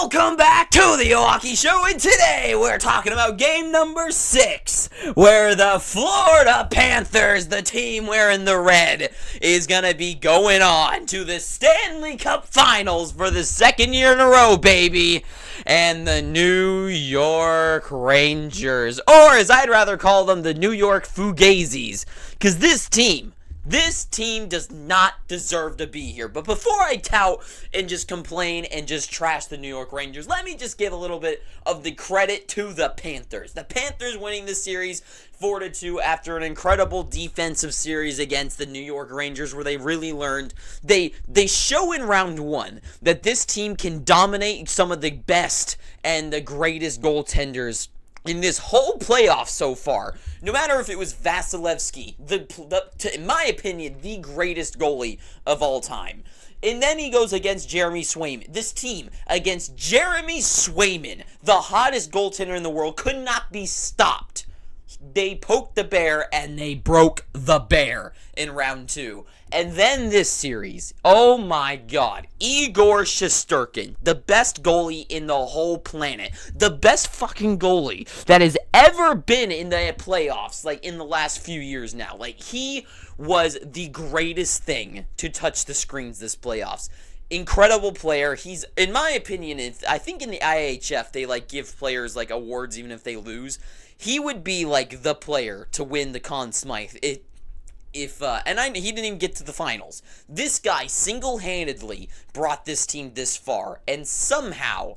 Welcome back to the Milwaukee Show, and today we're talking about game number 6, where the Florida Panthers, the team wearing the red, is going to be going on to the Stanley Cup Finals for the second year in a row, baby, and the New York Rangers, or as I'd rather call them, the New York Fugazis, because this team does not deserve to be here. But before I tout and just complain and just trash the New York Rangers, let me just give a little bit of the credit to the Panthers. The Panthers winning the series 4-2 after an incredible defensive series against the New York Rangers, where they really learned. They show in round 1 that this team can dominate some of the best and the greatest goaltenders in this whole playoff so far. No matter if it was Vasilevsky, in my opinion, the greatest goalie of all time. And then he goes against Jeremy Swayman. This team against Jeremy Swayman, the hottest goaltender in the world, could not be stopped. They poked the bear and they broke the bear in round 2. And then this series, oh my god, Igor Shesterkin, the best goalie in the whole planet, the best fucking goalie that has ever been in the playoffs, like in the last few years now. Like, he was the greatest thing to touch the screens this playoffs. Incredible player. He's, in my opinion, I think in the IHF, they like give players like awards even if they lose. He would be like the player to win the Conn Smythe. He didn't even get to the finals. This guy single-handedly brought this team this far, and somehow,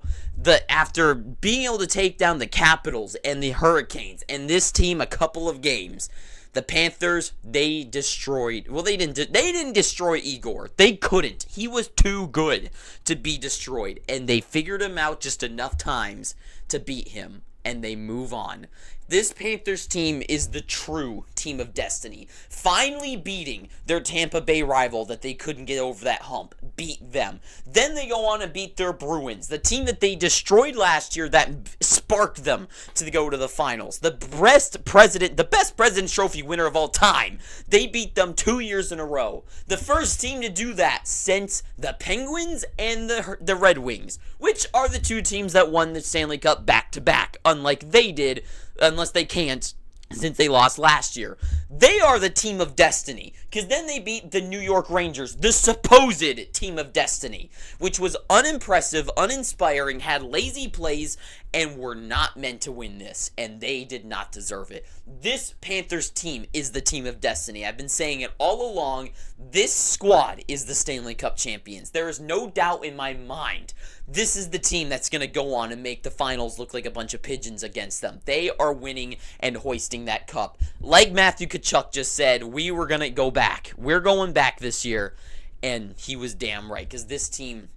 after being able to take down the Capitals and the Hurricanes, and this team a couple of games, the Panthers, they destroyed. Well, they didn't destroy Igor. They couldn't. He was too good to be destroyed, and they figured him out just enough times to beat him, and they move on. This Panthers team is the true team of destiny. Finally beating their Tampa Bay rival that they couldn't get over that hump. Beat them. Then they go on and beat their Bruins, the team that they destroyed last year that sparked them to go to the finals. The best President's Trophy winner of all time. They beat them 2 years in a row. The first team to do that since the Penguins and the Red Wings, which are the two teams that won the Stanley Cup back-to-back, unlike they did, unless they can't, since they lost last year. They are the team of destiny, because then they beat the New York Rangers, the supposed team of destiny, which was unimpressive, uninspiring, had lazy plays, and were not meant to win this, and they did not deserve it. This Panthers team is the team of destiny. I've been saying it all along. This squad is the Stanley Cup champions. There is no doubt in my mind. This is the team that's going to go on and make the finals look like a bunch of pigeons against them. They are winning and hoisting that cup. Like Matthew Tkachuk just said, we were going to go back. We're going back this year, and he was damn right, because this team,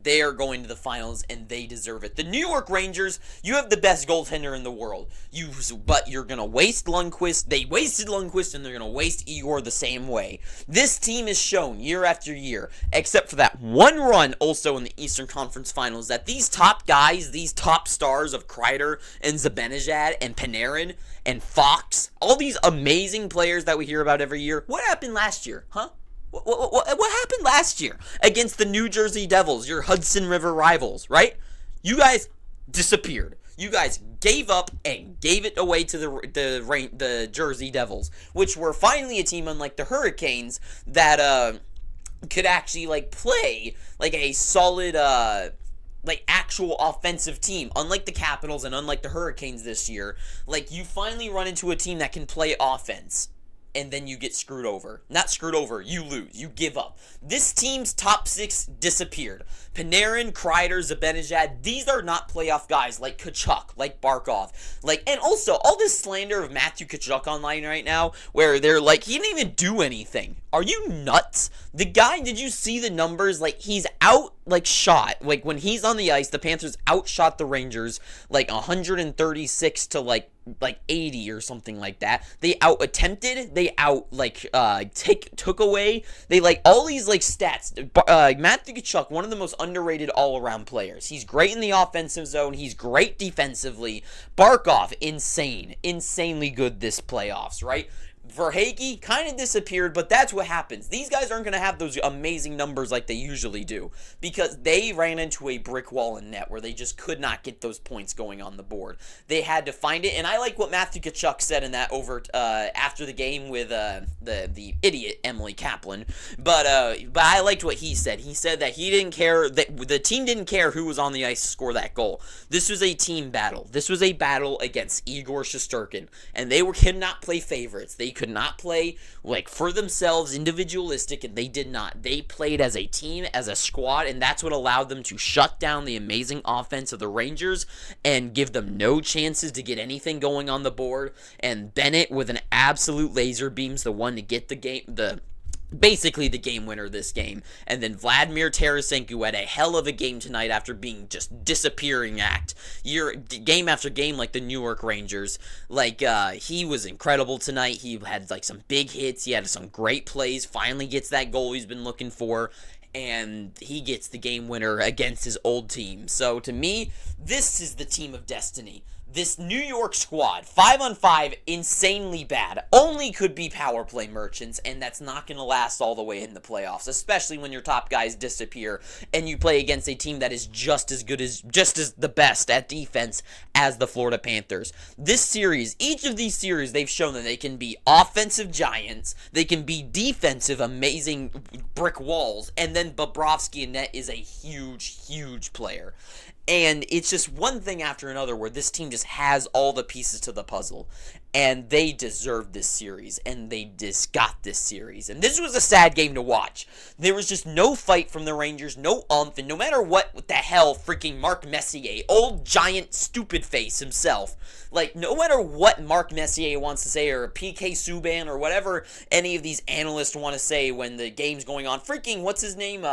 they are going to the finals, and they deserve it. The New York Rangers, you have the best goaltender in the world. But you're going to waste Lundqvist. They wasted Lundqvist, and they're going to waste Igor the same way. This team has shown year after year, except for that one run also in the Eastern Conference Finals, that these top guys, these top stars of Kreider and Zibanejad and Panarin and Fox, all these amazing players that we hear about every year, what happened last year, huh? What happened last year against the New Jersey Devils, your Hudson River rivals, right? You guys disappeared. You guys gave up and gave it away to the Jersey Devils, which were finally a team, unlike the Hurricanes, that could actually like play like a solid like actual offensive team. Unlike the Capitals and unlike the Hurricanes this year, like you finally run into a team that can play offense. And then you get screwed over. Not screwed over, you lose. You give up. This team's top 6 disappeared. Panarin, Kreider, Zibanejad, these are not playoff guys like Tkachuk, like Barkov. And also, all this slander of Matthew Tkachuk online right now, where they're like, he didn't even do anything. Are you nuts? The guy, did you see the numbers? Like, he's shot. Like, when he's on the ice, the Panthers outshot the Rangers, 136 to, 80 or something like that. They out-attempted. They took away. They, all these, stats. Matthew Tkachuk, one of the most underrated all-around players. He's great in the offensive zone. He's great defensively. Barkov, insanely good this playoffs, right? Verhage kind of disappeared, but that's what happens. These guys aren't going to have those amazing numbers like they usually do because they ran into a brick wall in net where they just could not get those points going on the board. They had to find it, and I like what Matthew Tkachuk said in that over after the game with the idiot Emily Kaplan. But I liked what he said. He said that he didn't care, that the team didn't care who was on the ice to score that goal. This was a team battle. This was a battle against Igor Shesterkin, and they could not play favorites. They could not play like for themselves, individualistic, and they did not. They played as a team, as a squad, and that's what allowed them to shut down the amazing offense of the Rangers and give them no chances to get anything going on the board. And Bennett with an absolute laser beam's the one to get the game, basically the game winner this game. And then Vladimir Tarasenko had a hell of a game tonight after being just disappearing act game after game like the New York Rangers. Like he was incredible tonight. He had like some big hits, he had some great plays, finally gets that goal he's been looking for, and he gets the game winner against his old team. So to me, this is the team of destiny. This New York squad, 5-on-5, insanely bad, only could be power play merchants, and that's not going to last all the way in the playoffs, especially when your top guys disappear and you play against a team that is just as the best at defense as the Florida Panthers. This series, each of these series, they've shown that they can be offensive giants, they can be defensive, amazing brick walls, and then Bobrovsky in net is a huge, huge player. And it's just one thing after another where this team just has all the pieces to the puzzle. And they deserved this series. And they just got this series. And this was a sad game to watch. There was just no fight from the Rangers, no umph. And no matter what the hell freaking Mark Messier, old giant stupid face himself, like no matter what Mark Messier wants to say, or PK Subban, or whatever any of these analysts want to say when the game's going on, freaking, what's his name,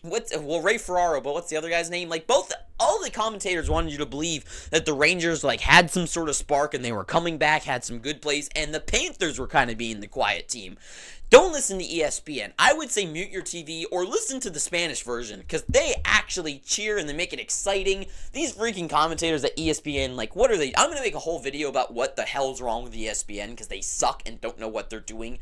Ray Ferraro, but what's the other guy's name? Like, all the commentators wanted you to believe that the Rangers, like, had some sort of spark and they were coming back, had some good plays, and the Panthers were kind of being the quiet team. Don't listen to ESPN. I would say mute your TV or listen to the Spanish version, because they actually cheer and they make it exciting. These freaking commentators at ESPN, like, what are they? I'm going to make a whole video about what the hell's wrong with ESPN, because they suck and don't know what they're doing.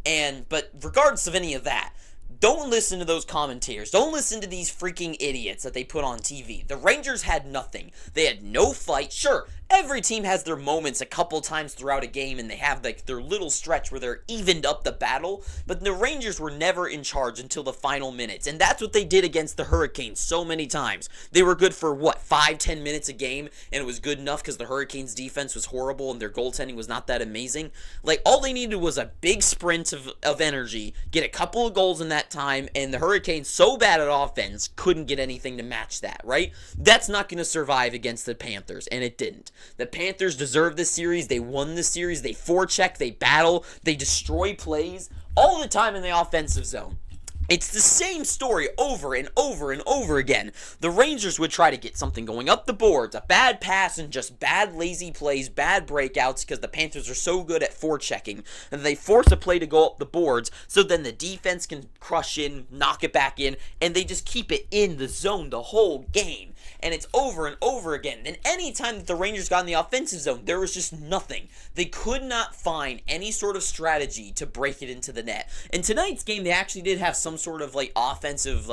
But regardless of any of that, don't listen to those commentators. Don't listen to these freaking idiots that they put on TV. The Rangers had nothing. They had no fight. Sure, every team has their moments a couple times throughout a game, and they have like their little stretch where they're evened up the battle, but the Rangers were never in charge until the final minutes, and that's what they did against the Hurricanes so many times. They were good for, 5-10 minutes a game, and it was good enough because the Hurricanes' defense was horrible and their goaltending was not that amazing. Like, all they needed was a big sprint of energy, get a couple of goals in that time, and the Hurricanes, so bad at offense, couldn't get anything to match that, right? That's not going to survive against the Panthers, and it didn't. The Panthers deserved this series. They won this series. They forecheck, they battle, they destroy plays all the time in the offensive zone. It's the same story over and over and over again. The Rangers would try to get something going up the boards, a bad pass and just bad lazy plays, bad breakouts, because the Panthers are so good at forechecking, and they force a play to go up the boards, so then the defense can crush in, knock it back in, and they just keep it in the zone the whole game. And it's over and over again. And any time that the Rangers got in the offensive zone, there was just nothing. They could not find any sort of strategy to break it into the net. In tonight's game, they actually did have some sort of like offensive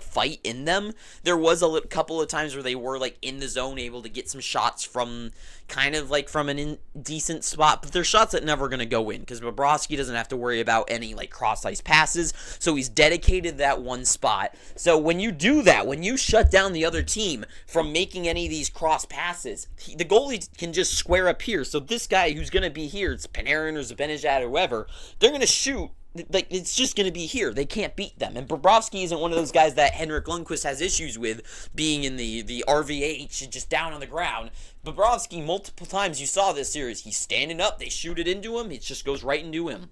fight in them. There was a couple of times where they were like in the zone, able to get some shots from kind of like from an indecent spot, but they're shots that never going to go in because Bobrovsky doesn't have to worry about any like cross ice passes, so he's dedicated that one spot. So when you do that, when you shut down the other team from making any of these cross passes, the goalie can just square up here. So this guy who's going to be here, it's Panarin or Zibanejad or whoever, they're going to shoot. Like, it's just going to be here. They can't beat them. And Bobrovsky isn't one of those guys that Henrik Lundqvist has issues with being in the RVH, just down on the ground. Bobrovsky, multiple times you saw this series, he's standing up, they shoot it into him, it just goes right into him.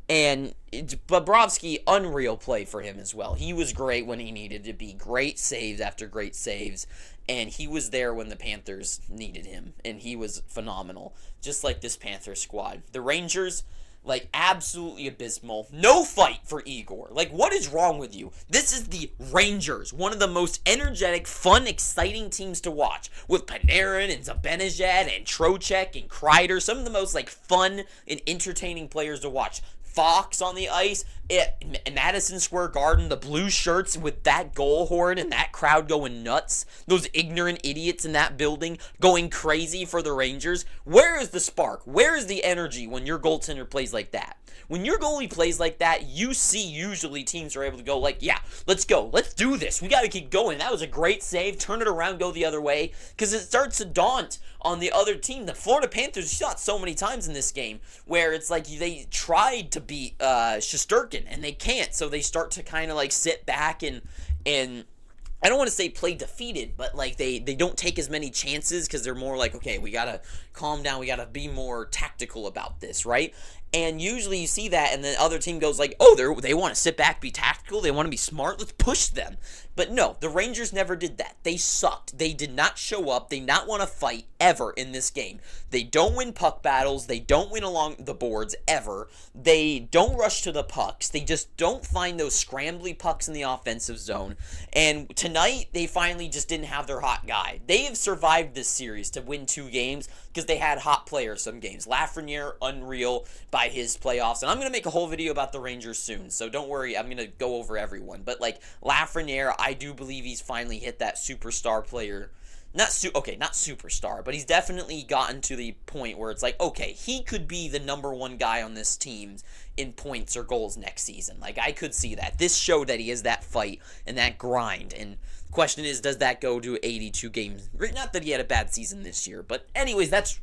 And Bobrovsky, unreal play for him as well. He was great when he needed to be. Great saves after great saves. And he was there when the Panthers needed him. And he was phenomenal. Just like this Panthers squad. The Rangers, Like, absolutely abysmal. No fight for Igor. Like, what is wrong with you? This is the Rangers, one of the most energetic, fun, exciting teams to watch. With Panarin and Zibanejad and Trocheck and Kreider, some of the most, like, fun and entertaining players to watch. Fox on the ice at Madison Square Garden, the blue shirts with that goal horn and that crowd going nuts. Those ignorant idiots in that building going crazy for the Rangers. Where is the spark? Where is the energy when your goaltender plays like that? When your goalie plays like that, you see usually teams are able to go like, yeah, let's go. Let's do this. We got to keep going. That was a great save. Turn it around, go the other way. Because it starts to daunt on the other team. The Florida Panthers, you saw it so many times in this game where it's like they tried to beat Shesterkin and they can't. So they start to kind of like sit back and I don't want to say play defeated, but like they don't take as many chances because they're more like, okay, we got to calm down. We got to be more tactical about this, right? And usually you see that, and the other team goes like, oh, they want to sit back, be tactical, they want to be smart, let's push them. But no, the Rangers never did that. They sucked. They did not show up. They did not want to fight ever in this game. They don't win puck battles. They don't win along the boards ever. They don't rush to the pucks. They just don't find those scrambly pucks in the offensive zone. And tonight, they finally just didn't have their hot guy. They have survived this series to win 2 games because they had hot players some games. Lafreniere, unreal by his playoffs. And I'm going to make a whole video about the Rangers soon, so don't worry. I'm going to go over everyone. But like Lafreniere, I do believe he's finally hit that superstar player. Not superstar, but he's definitely gotten to the point where it's like, okay, he could be the number 1 guy on this team in points or goals next season. Like, I could see that. This showed that he has that fight and that grind. And the question is, does that go to 82 games? Not that he had a bad season this year, but anyways, that's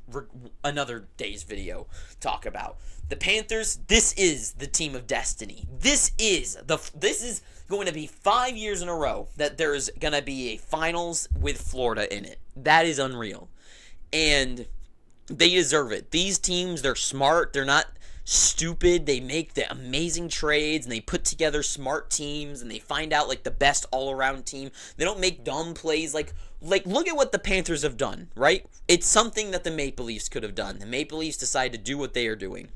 another day's video talk about. The Panthers, this is the team of destiny. This is going to be 5 years in a row that there's going to be a finals with Florida in it. That is unreal. And they deserve it. These teams, they're smart. They're not stupid. They make the amazing trades and they put together smart teams and they find out like the best all-around team. They don't make dumb plays like look at what the Panthers have done, right? It's something that the Maple Leafs could have done. The Maple Leafs decide to do what they are doing.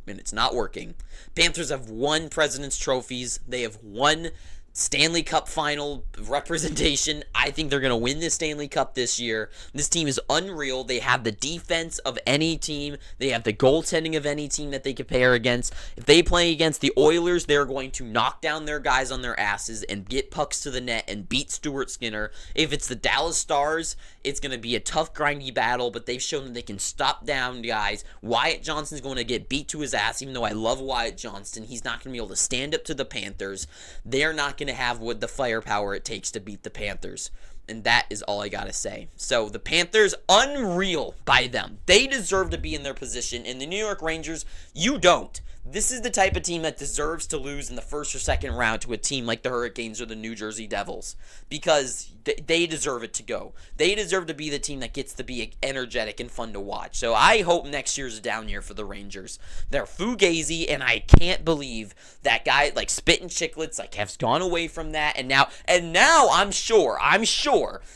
And it's not working. Panthers have won President's Trophies. They have won Stanley Cup final representation. I think they're going to win this Stanley Cup this year. This team is unreal. They have the defense of any team. They have the goaltending of any team that they compare against. If they play against the Oilers, they're going to knock down their guys on their asses and get pucks to the net and beat Stuart Skinner. If it's the Dallas Stars, it's going to be a tough, grindy battle, but they've shown that they can stop down guys. Wyatt Johnston's going to get beat to his ass, even though I love Wyatt Johnston. He's not going to be able to stand up to the Panthers. They're not going to have what the firepower it takes to beat the Panthers. And that is all I gotta say. So the Panthers, unreal by them. They deserve to be in their position. And the New York Rangers, you don't. This is the type of team that deserves to lose in the first or second round to a team like the Hurricanes or the New Jersey Devils. Because they deserve it to go. They deserve to be the team that gets to be energetic and fun to watch. So I hope next year's a down year for the Rangers. They're fugazi, and I can't believe that guy like Spittin' Chicklets like has gone away from that. And now I'm sure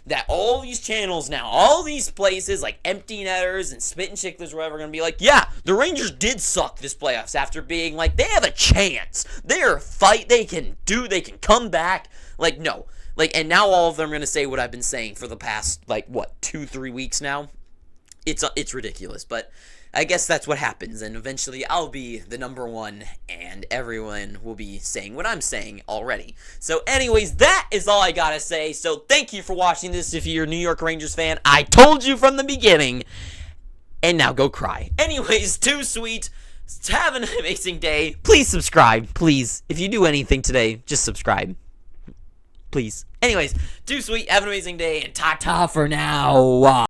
that all these channels now, all these places like Empty Netters and Spittin' Chicklets or whatever are going to be like, yeah, the Rangers did suck this playoffs after being like, they have a chance. They're a fight. They can come back. Like, no. Like, and now all of them are going to say what I've been saying for the past, like, 2-3 weeks now. It's ridiculous, but I guess that's what happens, and eventually I'll be the number 1, and everyone will be saying what I'm saying already. So anyways, that is all I gotta say, so thank you for watching this if you're a New York Rangers fan. I told you from the beginning, and now go cry. Anyways, too sweet. Have an amazing day. Please subscribe, please. If you do anything today, just subscribe. Please. Anyways, too sweet. Have an amazing day, and ta-ta for now.